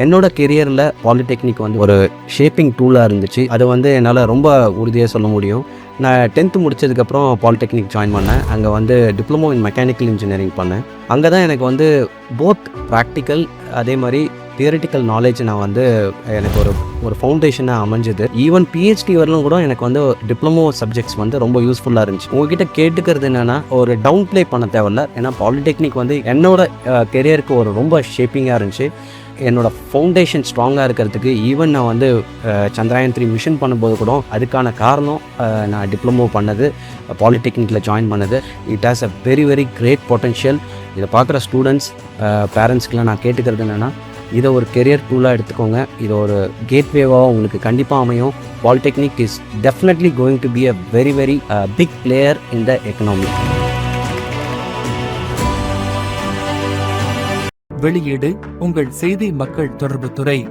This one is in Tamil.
என்னோட கெரியரில் பாலிடெக்னிக் வந்து ஒரு ஷேப்பிங் டூலாக இருந்துச்சு. அது வந்து என்னால் ரொம்ப உறுதியாக சொல்ல முடியும். நான் 10th முடித்ததுக்கப்புறம் பாலிடெக்னிக் ஜாயின் பண்ணேன். அங்கே வந்து டிப்ளமோ இன் மெக்கானிக்கல் இன்ஜினியரிங் பண்ணேன். அங்கே தான் எனக்கு வந்து போத் ப்ராக்டிக்கல் அதே மாதிரி தியரிட்டிக்கல் நாலேஜ் நான் வந்து எனக்கு ஒரு ஃபவுண்டேஷனாக அமைஞ்சது. ஈவன் பிஹெச்டி வரலும் கூட எனக்கு வந்து டிப்ளமோ சப்ஜெக்ட்ஸ் வந்து ரொம்ப யூஸ்ஃபுல்லாக இருந்துச்சு. உங்ககிட்ட கேட்டுக்கிறது என்னென்னா, ஒரு டவுன் ப்ளே பண்ண தேவையில்ல. ஏன்னா பாலிடெக்னிக் வந்து என்னோட கெரியருக்கு ஒரு ரொம்ப ஷேப்பிங்காக இருந்துச்சு. என்னோடய ஃபவுண்டேஷன் ஸ்ட்ராங்காக இருக்கிறதுக்கு ஈவன் நான் வந்து சந்திராயன் 3 மிஷன் பண்ணும்போது கூட அதுக்கான காரணம் நான் டிப்ளமோ பண்ணது, பாலிடெக்னிக்கில் ஜாயின் பண்ணது. It has a very very great potential. இதை பார்க்குற ஸ்டூடெண்ட்ஸ் பேரண்ட்ஸ்க்கெலாம் நான் கேட்டுக்கிறது என்னென்னா, இதை ஒரு கெரியர் டூலாக எடுத்துக்கோங்க. இது ஒரு கேட்வேவாக உங்களுக்கு கண்டிப்பாக அமையும். Polytechnic is definitely going to be a very very big player in the economy. வெளியீடு உங்கள் செய்தி மக்கள் தொடர்பு துறை.